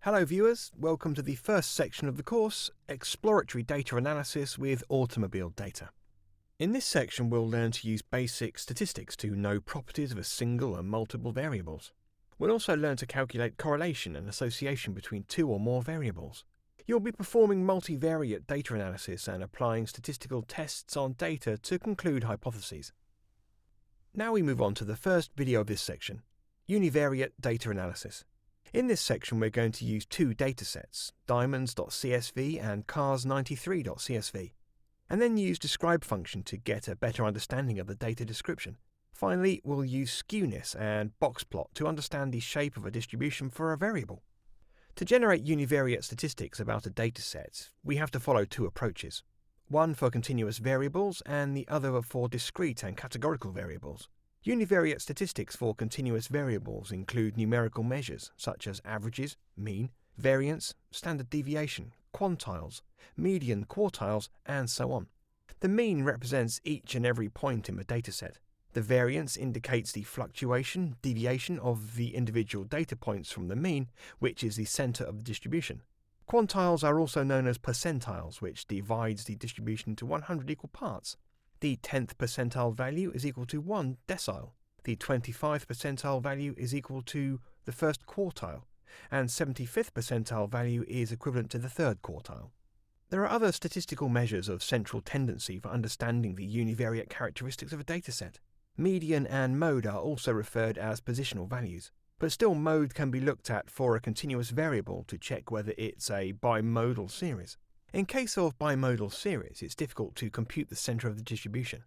Hello viewers, welcome to the first section of the course, Exploratory Data Analysis with Automobile Data. In this section we'll learn to use basic statistics to know properties of a single and multiple variables. We'll also learn to calculate correlation and association between two or more variables. You'll be performing multivariate data analysis and applying statistical tests on data to conclude hypotheses. Now we move on to the first video of this section, Univariate Data Analysis. In this section we're going to use two datasets, diamonds.csv and cars93.csv, and then use describe function to get a better understanding of the data description. Finally, we'll use skewness and box plot to understand the shape of a distribution for a variable. To generate univariate statistics about a dataset, we have to follow two approaches, one for continuous variables and the other for discrete and categorical variables. Univariate statistics for continuous variables include numerical measures such as averages, mean, variance, standard deviation, quantiles, median, quartiles, and so on. The mean represents each and every point in the dataset. The variance indicates the fluctuation, deviation of the individual data points from the mean, which is the center of the distribution. Quantiles are also known as percentiles, which divides the distribution into 100 equal parts. The 10th percentile value is equal to 1 decile. The 25th percentile value is equal to the first quartile, and 75th percentile value is equivalent to the third quartile. There are other statistical measures of central tendency for understanding the univariate characteristics of a dataset. Median and mode are also referred as positional values, but still mode can be looked at for a continuous variable to check whether it's a bimodal series. In case of bimodal series, it's difficult to compute the center of the distribution.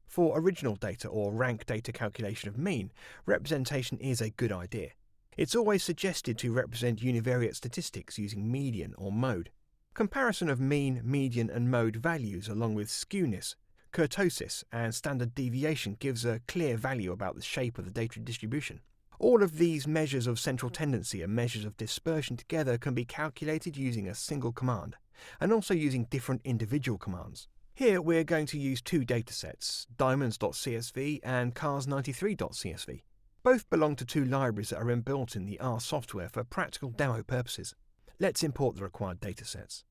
For original data or rank data calculation of mean, representation is a good idea. It's always suggested to represent univariate statistics using median or mode. Comparison of mean, median and mode values along with skewness, kurtosis and standard deviation gives a clear value about the shape of the data distribution. All of these measures of central tendency and measures of dispersion together can be calculated using a single command, and also using different individual commands. Here we're going to use two datasets, diamonds.csv and cars93.csv. Both belong to two libraries that are inbuilt in the R software for practical demo purposes. Let's import the required datasets.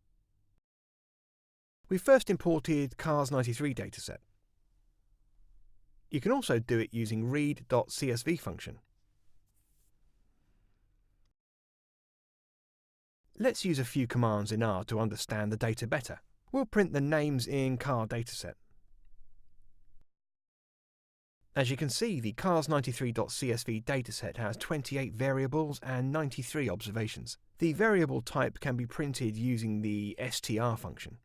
We first imported cars93 dataset. You can also do it using read.csv function. Let's use a few commands in R to understand the data better. We'll print the names in car dataset. As you can see, the cars93.csv dataset has 28 variables and 93 observations. The variable type can be printed using the str function.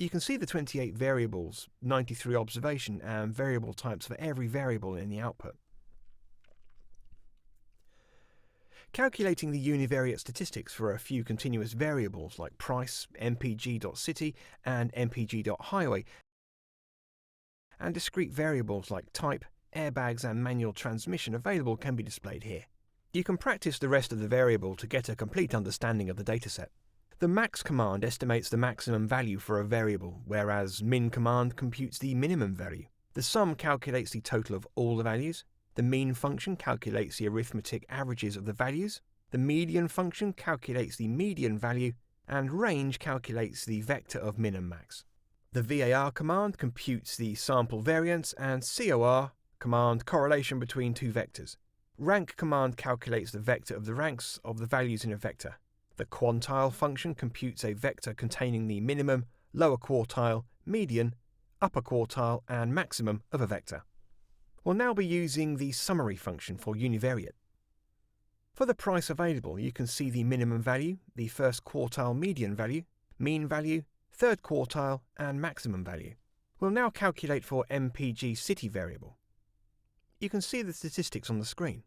You can see the 28 variables, 93 observation and variable types for every variable in the output. Calculating the univariate statistics for a few continuous variables like price, mpg.city and mpg.highway, and discrete variables like type, airbags and manual transmission available can be displayed here. You can practice the rest of the variable to get a complete understanding of the dataset. The max command estimates the maximum value for a variable, whereas min command computes the minimum value. The sum calculates the total of all the values. The mean function calculates the arithmetic averages of the values. The median function calculates the median value, and range calculates the vector of min and max. The var command computes the sample variance, and cor command correlation between two vectors. Rank command calculates the vector of the ranks of the values in a vector. The quantile function computes a vector containing the minimum, lower quartile, median, upper quartile, and maximum of a vector. We'll now be using the summary function for univariate. For the price available, you can see the minimum value, the first quartile median value, mean value, third quartile, and maximum value. We'll now calculate for mpg city variable. You can see the statistics on the screen.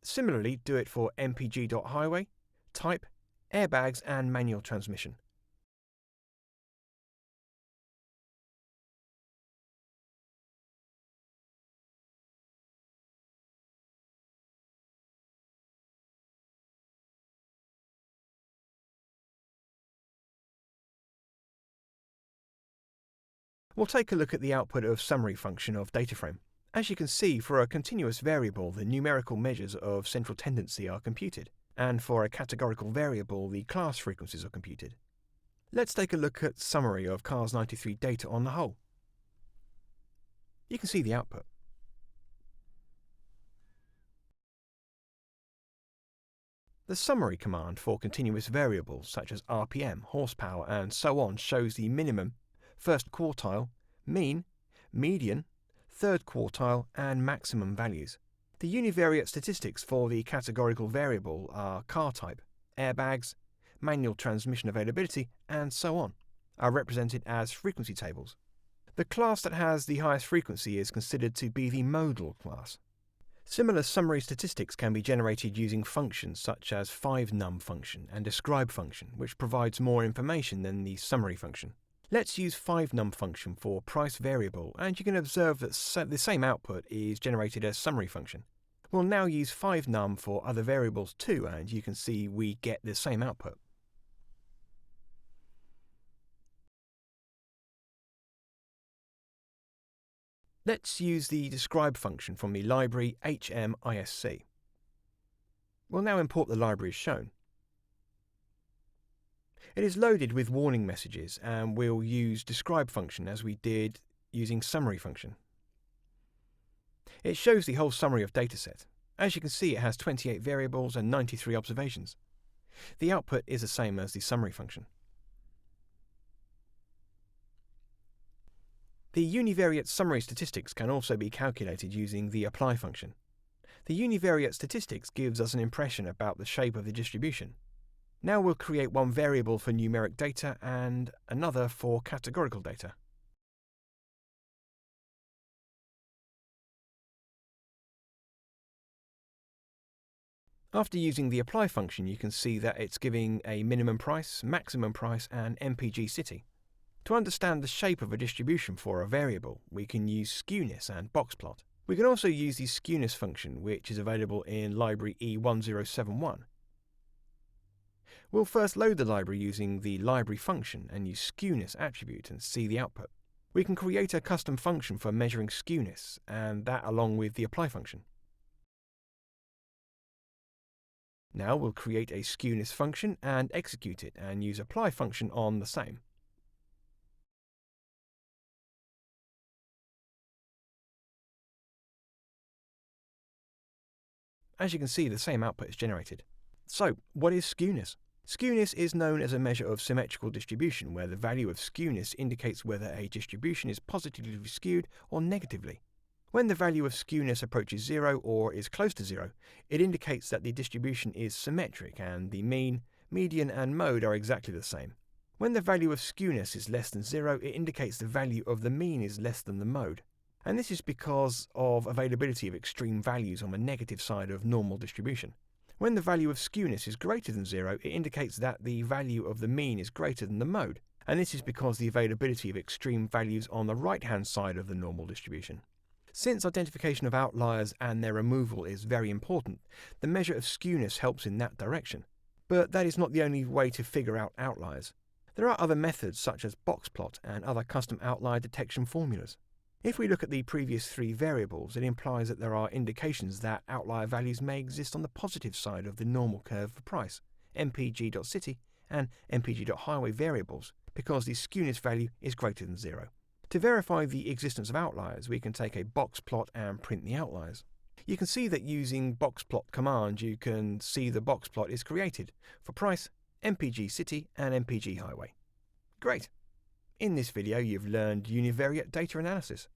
Similarly, do it for mpg.highway, type, airbags and manual transmission. We'll take a look at the output of summary function of dataframe. As you can see, for a continuous variable, the numerical measures of central tendency are computed, and for a categorical variable, the class frequencies are computed. Let's take a look at summary of Cars 93 data on the whole. You can see the output. The summary command for continuous variables such as RPM, horsepower, and so on shows the minimum, first quartile, mean, median, third quartile, and maximum values. The univariate statistics for the categorical variable are car type, airbags, manual transmission availability, and so on, are represented as frequency tables. The class that has the highest frequency is considered to be the modal class. Similar summary statistics can be generated using functions such as 5num function and describe function, which provides more information than the summary function. Let's use 5num function for price variable, and you can observe that the same output is generated as summary function. We'll now use 5num for other variables too, and you can see we get the same output. Let's use the describe function from the library HMISC. We'll now import the library as shown. It is loaded with warning messages, and we'll use describe function as we did using summary function. It shows the whole summary of dataset. As you can see, it has 28 variables and 93 observations. The output is the same as the summary function. The univariate summary statistics can also be calculated using the apply function. The univariate statistics gives us an impression about the shape of the distribution. Now we'll create one variable for numeric data and another for categorical data. After using the apply function, you can see that it's giving a minimum price, maximum price, and MPG city. To understand the shape of a distribution for a variable, we can use Skewness and boxplot. We can also use the Skewness function, which is available in library E1071. We'll first load the library using the library function and use Skewness attribute and see the output. We can create a custom function for measuring skewness, and that along with the apply function. Now we'll create a Skewness function and execute it and use apply function on the same. As you can see, the same output is generated. So, what is skewness? Skewness is known as a measure of symmetrical distribution, where the value of skewness indicates whether a distribution is positively skewed or negatively. When the value of skewness approaches 0 or is close to 0, it indicates that the distribution is symmetric and the mean, median, and mode are exactly the same. When the value of skewness is less than 0, it indicates the value of the mean is less than the mode. And this is because of availability of extreme values on the negative side of normal distribution. When the value of skewness is greater than 0, it indicates that the value of the mean is greater than the mode, and this is because the availability of extreme values on the right-hand side of the normal distribution. Since identification of outliers and their removal is very important, the measure of skewness helps in that direction. But that is not the only way to figure out outliers. There are other methods such as boxplot and other custom outlier detection formulas. If we look at the previous three variables, it implies that there are indications that outlier values may exist on the positive side of the normal curve for price, mpg.city and mpg.highway variables, because the skewness value is greater than 0. To verify the existence of outliers, we can take a boxplot and print the outliers. You can see that using boxplot command, you can see the boxplot is created for price, mpg city and mpg highway. Great! In this video, you've learned univariate data analysis.